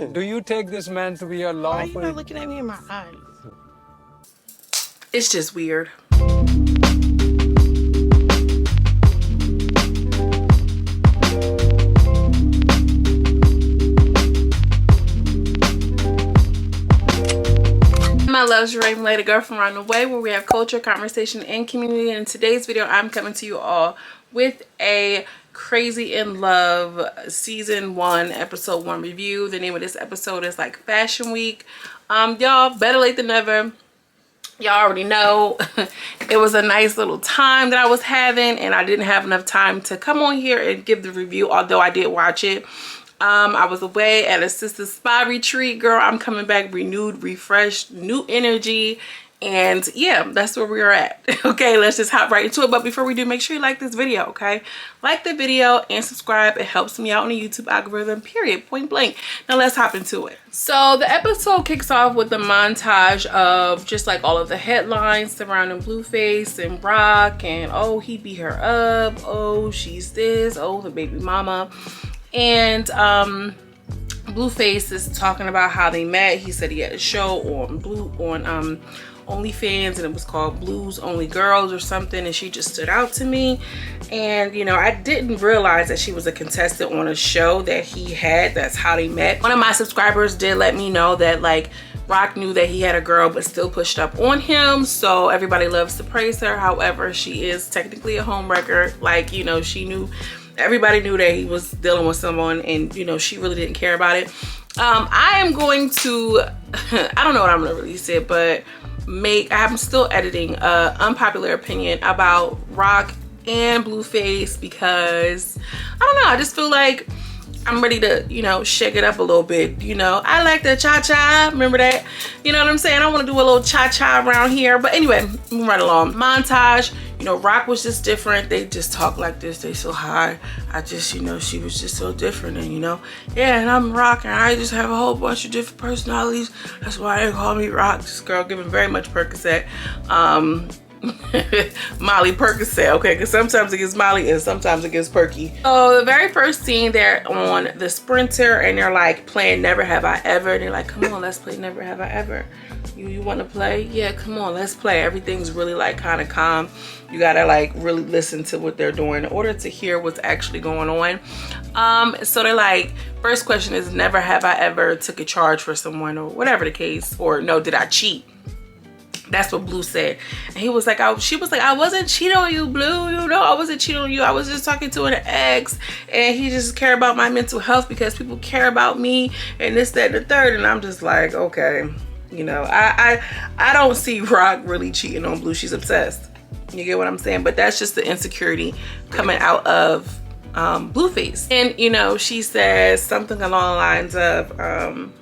do. Do you take this man to be your Why are you lawful? not looking at me in my eyes? It's just weird. My loves, your lady girl from around the way, where we have culture, conversation, and community. And in today's video, I'm coming to you all with a Crazy in Love season 1 episode 1 review. The name of this episode is like Fashion Week. Y'all, better late than never. Y'all already know it was a nice little time that I was having, and I didn't have enough time to come on here and give the review, although I did watch it. I was away at a sister spa retreat. Girl, I'm coming back renewed, refreshed, new energy, and yeah, that's where we are at. Okay, let's just hop right into it. But before we do, make sure you like this video, okay? Like the video and subscribe. It helps me out on the YouTube algorithm, period, point blank. Now let's hop into it. So the episode kicks off with a montage of just like all of the headlines surrounding Blueface and Rock, and oh, he beat her up, oh, she's this, oh, the baby mama. And Blueface is talking about how they met. He said he had a show on OnlyFans, and it was called Blues Only Girls or something, and she just stood out to me. And you know, I didn't realize that she was a contestant on a show that he had. That's how they met. One of my subscribers did let me know that like Rock knew that he had a girl but still pushed up on him, so everybody loves to praise her. However, she is technically a homewrecker. Like, you know, everybody knew that he was dealing with someone, and you know, she really didn't care about it. I am going to I don't know what I'm gonna release it, but I'm still editing a unpopular opinion about Rock and Blueface, because I don't know, I just feel like I'm ready to, you know, shake it up a little bit. You know, I like the cha-cha, remember that? You know what I'm saying? I want to do a little cha-cha around here. But anyway, moving right along. Montage, you know, Rock was just different. They just talk like this, they so high. I just, you know, she was just so different. And you know, yeah, and I'm Rock, and I just have a whole bunch of different personalities. That's why they call me Rock. This girl giving very much Percocet. Molly Percocet, okay, because sometimes it gets Molly and sometimes it gets Perky. So the very first scene, they're on the Sprinter and they're like playing Never Have I Ever, and they're like, come on, let's play Never Have I Ever. You want to play? Yeah, come on, let's play. Everything's really like kind of calm. You gotta like really listen to what they're doing in order to hear what's actually going on. So they're like, first question is, never have I ever took a charge for someone, or whatever the case, or no, did I cheat? That's what Blue said. And he was like, she was like, I wasn't cheating on you, Blue. You know, I wasn't cheating on you. I was just talking to an ex, and he just cared about my mental health because people care about me and this, that, and the third. And I'm just like, okay, you know, I don't see Rock really cheating on Blue. She's obsessed. You get what I'm saying? But that's just the insecurity coming out of Blueface. And, you know, she says something along the lines of,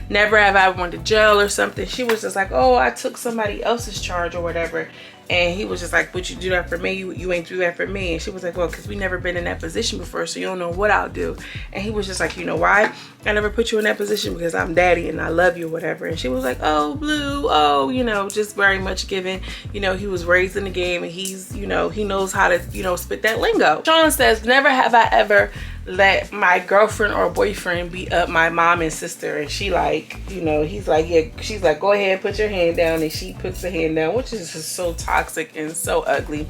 never have I went to jail or something. She was just like, oh, I took somebody else's charge or whatever. And he was just like, would you do that for me? You ain't do that for me. And she was like, well, because we never been in that position before, so you don't know what I'll do. And he was just like, you know why? I never put you in that position because I'm daddy and I love you, whatever. And she was like, oh, Blue, oh, you know, just very much given, you know, he was raised in the game, and he's, you know, he knows how to, you know, spit that lingo. Sean says, never have I ever let my girlfriend or boyfriend beat up my mom and sister. And she like, you know, he's like, yeah, she's like, go ahead, put your hand down. And she puts her hand down, which is just so toxic and so ugly.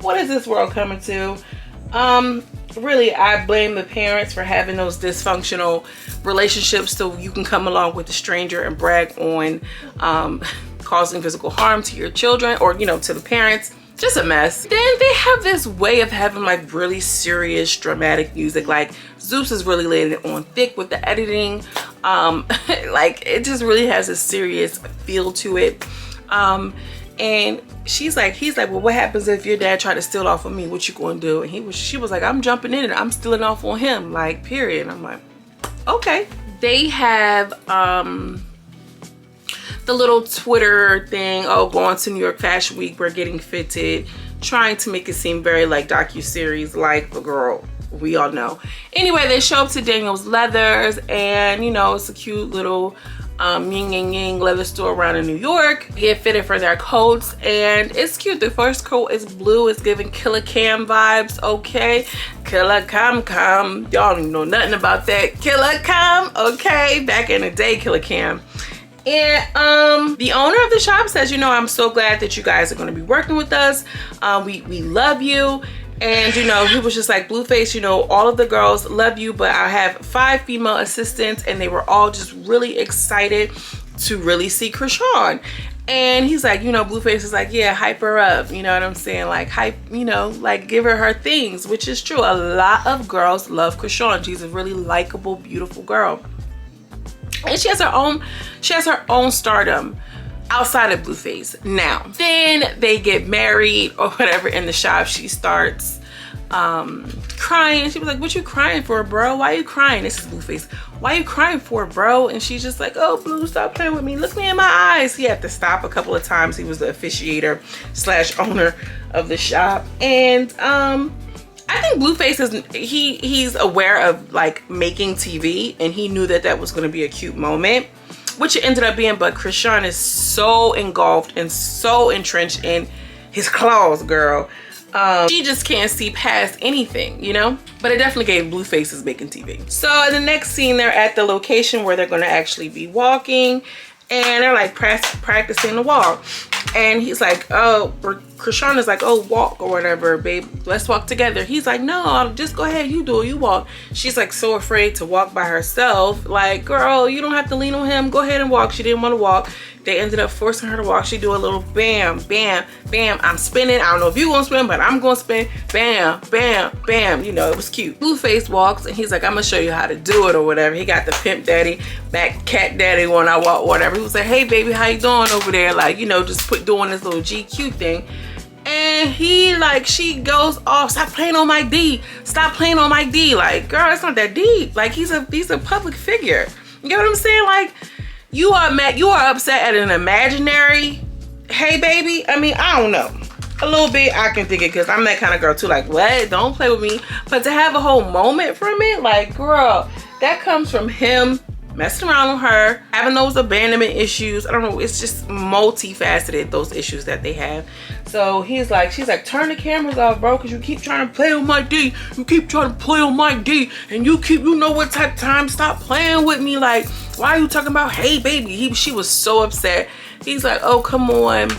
What is this world coming to? Really, I blame the parents for having those dysfunctional relationships, so you can come along with a stranger and brag on causing physical harm to your children, or, you know, to the parents. Just a mess. Then they have this way of having like really serious dramatic music. Like Zeus is really laying it on thick with the editing. Like it just really has a serious feel to it. And he's like, well, what happens if your dad tried to steal off of me? What you gonna do? And she was like, I'm jumping in and I'm stealing off on him, like, period. And I'm like, okay. They have the little Twitter thing, oh, going to New York Fashion Week, we're getting fitted, trying to make it seem very like docu-series, like the girl we all know. Anyway, they show up to Daniel's Leathers, and you know, it's a cute little Ying Yang Yang leather store around in New York. Get fitted for their coats, and it's cute. The first coat is blue. It's giving Killer Cam vibes. Okay, Killer Cam. Y'all don't even know nothing about that. Killer Cam. Okay, back in the day, Killer Cam. And the owner of the shop says, you know, I'm so glad that you guys are going to be working with us. We love you. And you know, he was just like, Blueface, you know, all of the girls love you, but I have 5 female assistants, and they were all just really excited to really see Chrisean. And he's like, you know, Blueface is like, yeah, hype her up, you know what I'm saying, like hype, you know, like give her things, which is true. A lot of girls love Chrisean. She's a really likable, beautiful girl. And she has her own stardom outside of Blueface. Now, then they get married or whatever in the shop. She starts crying. She was like, what you crying for, bro? Why you crying? This is Blueface. Why you crying for, bro? And she's just like, oh, Blue, stop playing with me. Look me in my eyes. He had to stop a couple of times. He was the officiator / owner of the shop. And I think Blueface is, he's aware of like making TV, and he knew that that was going to be a cute moment, which it ended up being. But Chrisean is so engulfed and so entrenched in his claws, girl. She just can't see past anything, you know? But it definitely gave Blueface is making TV. So in the next scene, they're at the location where they're going to actually be walking, and they're like practicing the walk. And he's like, oh, Chrisean is like, oh, walk or whatever, babe, let's walk together. He's like, no, just go ahead, you do it, you walk. She's like so afraid to walk by herself. Like, girl, you don't have to lean on him, go ahead and walk. She didn't want to walk. They ended up forcing her to walk. She do a little bam, bam, bam. I'm spinning. I don't know if you're gonna spin, but I'm gonna spin. Bam, bam, bam. You know, it was cute. Blueface walks, and he's like, I'm gonna show you how to do it or whatever. He got the pimp daddy, back cat daddy when I walk, whatever. He was like, hey baby, how you doing over there? Like, you know, just doing this little GQ thing. And he like, she goes off, stop playing on my D. Stop playing on my D. Like, girl, it's not that deep. Like, he's a public figure. You know what I'm saying? Like, you are upset at an imaginary hey baby. I mean, I don't know, a little bit I can think it, because I'm that kind of girl too. Like, what? Don't play with me. But to have a whole moment from it, like, girl, that comes from him messing around with her, having those abandonment issues. I don't know, it's just multifaceted, those issues that they have. So he's like, she's like, turn the cameras off, bro, because you keep trying to play on my D. You keep trying to play on my D, and you know what type of time, stop playing with me. Like, why are you talking about hey baby? She was so upset. He's like, oh, come on,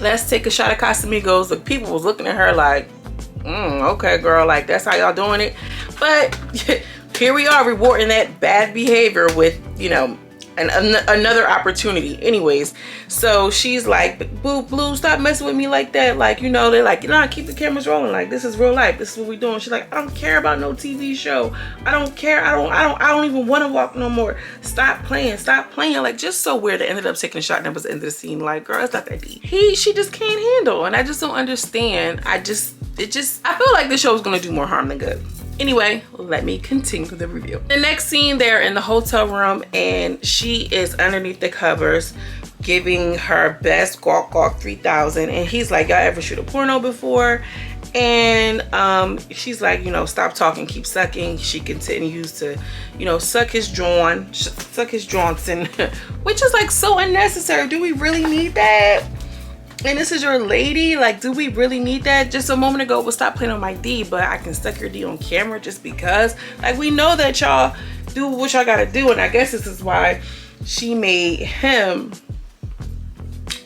let's take a shot of Casamigos. The people was looking at her like, okay, girl, like, that's how y'all doing it. But here we are rewarding that bad behavior with, you know, another opportunity. Anyways, so she's like, Blue, stop messing with me like that. Like, you know, they're like, you know, keep the cameras rolling. Like, this is real life. This is what we're doing. She's like, I don't care about no TV show. I don't care. I don't even want to walk no more. Stop playing. Stop playing. Like, just so weird. They ended up taking a shot, and that was the end of the scene. Like, girl, it's not that deep. She just can't handle, and I just don't understand. I feel like this show is gonna do more harm than good. Anyway, let me continue the review. The next scene, they're in the hotel room, and she is underneath the covers giving her best Gawk 3000. And he's like, y'all ever shoot a porno before? And she's like, you know, stop talking, keep sucking. She continues to, you know, suck his Johnson, which is like so unnecessary. Do we really need that? And this is your lady. Like, do we really need that? Just a moment ago, well, stop playing on my D, but I can suck your D on camera just because. Like, we know that y'all do what y'all gotta do, and I guess this is why she made him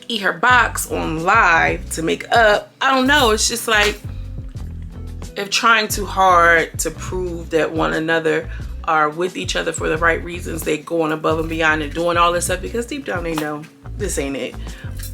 eat her box on live to make up. I don't know. It's just like, if trying too hard to prove that one another are with each other for the right reasons, they going above and beyond and doing all this stuff, because deep down they know this ain't it.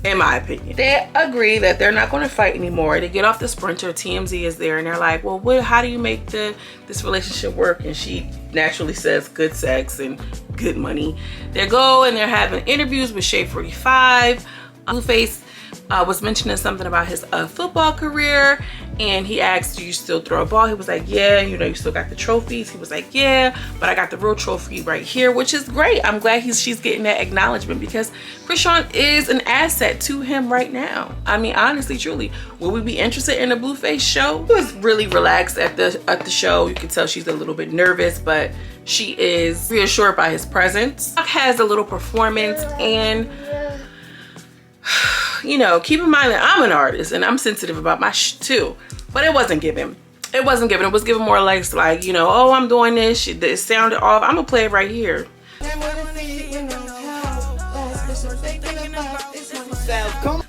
In my opinion, they agree that they're not going to fight anymore. They get off the Sprinter. TMZ is there, and they're like, well, how do you make this relationship work? And she naturally says good sex and good money. They go and they're having interviews with Shade 45. Blueface was mentioning something about his football career, and he asked, do you still throw a ball? He was like, yeah. You know, you still got the trophies? He was like, yeah, but I got the real trophy right here, which is great. I'm glad she's getting that acknowledgement, because Chrisean is an asset to him right now. I mean, honestly, truly, will we be interested in a Blueface show? He was really relaxed at the show. You can tell she's a little bit nervous, but she is reassured by his presence. He has a little performance, and you know, keep in mind that I'm an artist and I'm sensitive about my too, but it wasn't given. It wasn't given. It was given more like, you know, oh, I'm doing this. It sounded off. I'm gonna play it right here.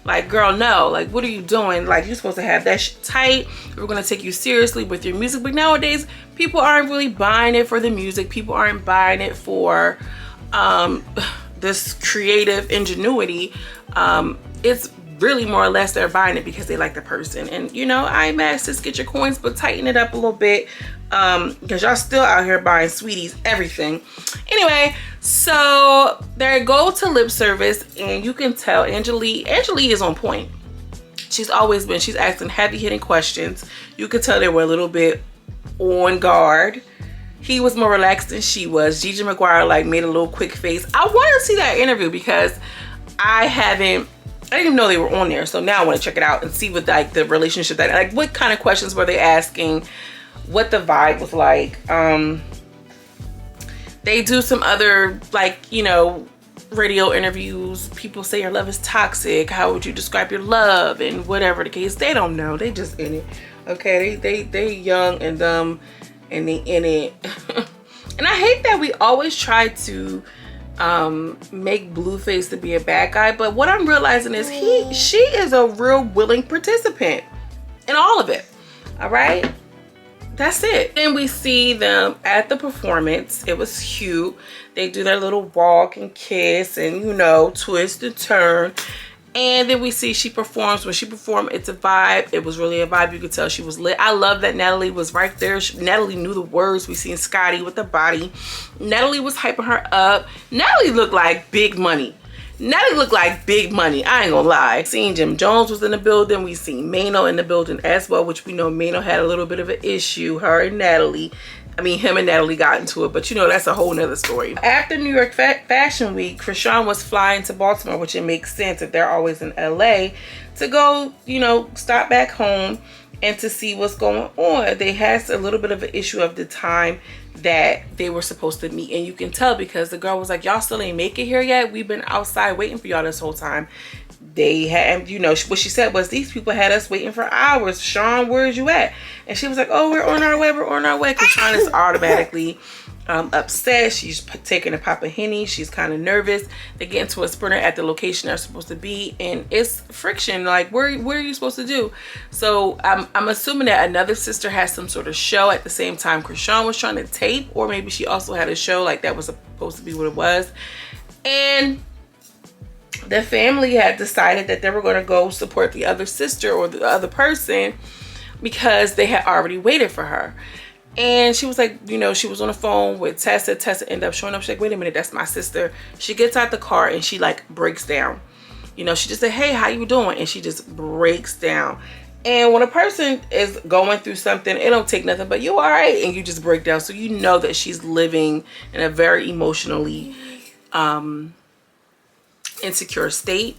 Like, girl, no. Like, what are you doing? Like, you're supposed to have that shit tight. We're gonna take you seriously with your music. But nowadays, people aren't really buying it for the music. People aren't buying it for this creative ingenuity. It's really more or less they're buying it because they like the person. And you know, I mad, sis, get your coins, but tighten it up a little bit, because y'all still out here buying sweeties everything. Anyway, so they go to lip service, and you can tell Angelique is on point. She's always been. She's asking heavy hitting questions. You could tell they were a little bit on guard. He was more relaxed than she was. Gigi McGuire like made a little quick face. I want to see that interview because I didn't even know they were on there. So now I want to check it out and see what like the relationship that, like, what kind of questions were they asking, what the vibe was like. They do some other, like, you know, radio interviews. People say your love is toxic. How would you describe your love? And whatever the case, they don't know. They just in it. Okay, they young and dumb, and they in it. And I hate that we always try to make Blueface to be a bad guy, but what I'm realizing is she is a real willing participant in all of it. All right, that's it. Then we see them at the performance. It was cute. They do their little walk and kiss and, you know, twist and turn. And then we see she performs. When she performed, it's a vibe. It was really a vibe. You could tell she was lit. I love that Natalie was right there. Natalie knew the words. We seen Scotty with the body. Natalie was hyping her up. Natalie looked like big money. Natalie looked like big money. I ain't gonna lie. Seen Jim Jones was in the building. We seen Mano in the building as well, which we know Mano had a little bit of an issue. Her and Natalie. I mean, him and Natalie got into it, but you know, that's a whole nother story. After New York Fashion Week, Chrisean was flying to Baltimore, which it makes sense if they're always in LA, to go, you know, stop back home and to see what's going on. They had a little bit of an issue of the time that they were supposed to meet, and you can tell because the girl was like, y'all still ain't make it here yet? We've been outside waiting for y'all this whole time. They had, you know, what she said was, these people had us waiting for hours. Sean, where's you at? And she was like, oh, we're on our way, because Sean is automatically upset. She's taking a pop of Henny. She's kind of nervous. They get into a sprinter at the location they're supposed to be, and it's friction. Like, where are you supposed to do? So I'm assuming that another sister has some sort of show at the same time Chrisean was trying to tape, or maybe she also had a show. Like, that was supposed to be what it was. And the family had decided that they were going to go support the other sister or the other person because they had already waited for her. And she was like, you know, she was on the phone with Tessa. Tessa ended up showing up. She's like, wait a minute, that's my sister. She gets out the car and she like breaks down. You know, she just said, hey, how you doing? And she just breaks down. And when a person is going through something, it don't take nothing but you all right, and you just break down. So you know that she's living in a very emotionally insecure state,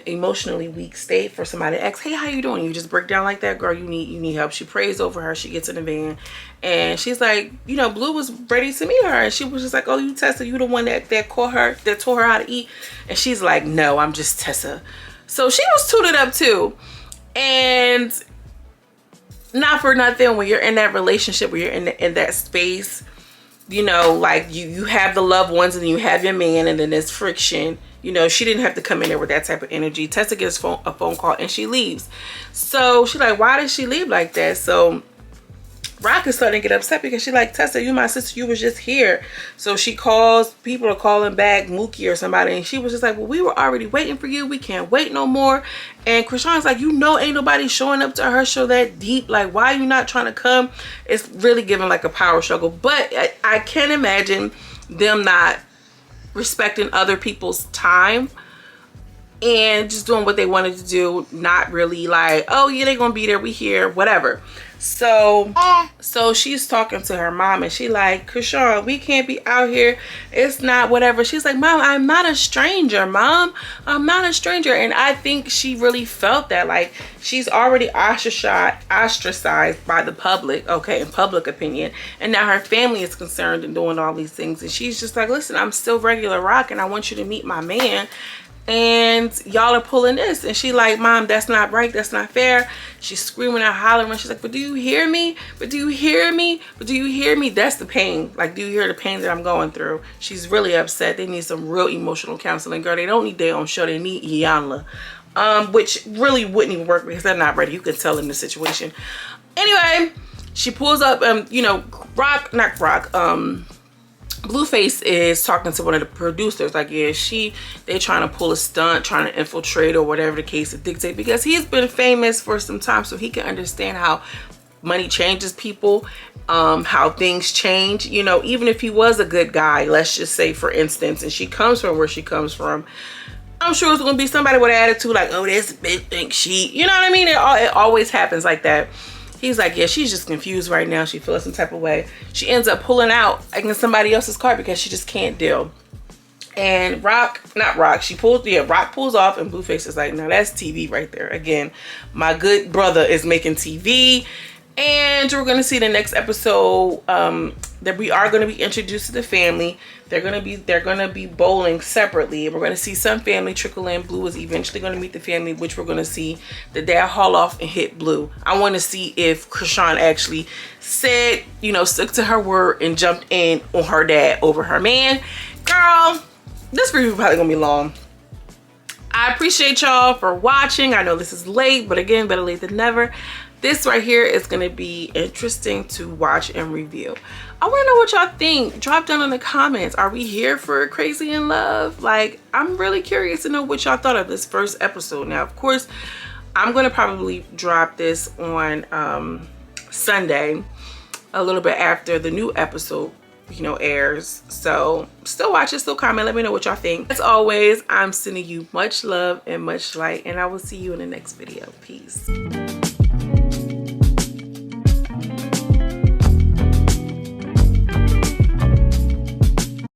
emotionally weak state. For somebody to ask, hey, how you doing? You just break down like that, girl. You need help. She prays over her. She gets in the van, and she's like, you know, Blue was ready to meet her, and she was just like, oh, you Tessa, you the one that taught her how to eat? And she's like, no, I'm just Tessa. So she was tooted up too. And not for nothing, when you're in that relationship, when you're in that space, you know, like you have the loved ones and you have your man, and then there's friction. You know, she didn't have to come in there with that type of energy. Tessa gets a phone call and she leaves. So she's like, why did she leave like that? So Rock is starting to get upset because she's like, Tessa, you my sister, you was just here. So she calls, people are calling back Mookie or somebody, and she was just like, well, we were already waiting for you. We can't wait no more. And Chrisean's like, you know, ain't nobody showing up to her show that deep. Like, why are you not trying to come? It's really giving like a power struggle. But I can't imagine them not respecting other people's time and just doing what they wanted to do, not really like, oh yeah, they're gonna be there, we here, whatever. So she's talking to her mom, and she like, Chrisean, we can't be out here, it's not whatever. She's like, Mom, I'm not a stranger, Mom, I'm not a stranger. And I think she really felt that, like, she's already ostracized by the public, okay, in public opinion, and now her family is concerned and doing all these things, and she's just like, listen, I'm still regular Rock, and I want you to meet my man, and y'all are pulling this. And she like, Mom, that's not right, that's not fair. She's screaming and hollering. She's like, but do you hear me? But do you hear me? But do you hear me? That's the pain. Like, do you hear the pain that I'm going through? She's really upset. They need some real emotional counseling, girl. They don't need their own show, they need Iyanla, which really wouldn't even work because they're not ready. You can tell in the situation. Anyway, she pulls up, you know, Blueface is talking to one of the producers, like, yeah, they trying to pull a stunt, trying to infiltrate or whatever the case to dictate, because he's been famous for some time, so he can understand how money changes people, how things change, you know. Even if he was a good guy, let's just say, for instance, and she comes from where she comes from, I'm sure it's gonna be somebody with an attitude like, oh, this bitch thinks she, you know what I mean? It always happens like that. He's like, yeah, she's just confused right now. She feels some type of way. She ends up pulling out against somebody else's car because she just can't deal. And Rock pulls off, and Blueface is like, no, that's TV right there. Again, my good brother is making TV. And we're going to see the next episode that we are going to be introduced to the family. They're going to be bowling separately. We're going to see some family trickle in. Blue is eventually going to meet the family, which we're going to see the dad haul off and hit Blue. I want to see if Chrisean actually said, you know, stuck to her word and jumped in on her dad over her man. Girl, this review is probably going to be long. I appreciate y'all for watching. I know this is late, but again, better late than never. This right here is going to be interesting to watch and review. I want to know what y'all think. Drop down in the comments. Are we here for Chrisean Love? Like, I'm really curious to know what y'all thought of this first episode. Now, of course, I'm going to probably drop this on Sunday, a little bit after the new episode, you know, airs. So still watch it, still comment, let me know what y'all think. As always, I'm sending you much love and much light, and I will see you in the next video. Peace.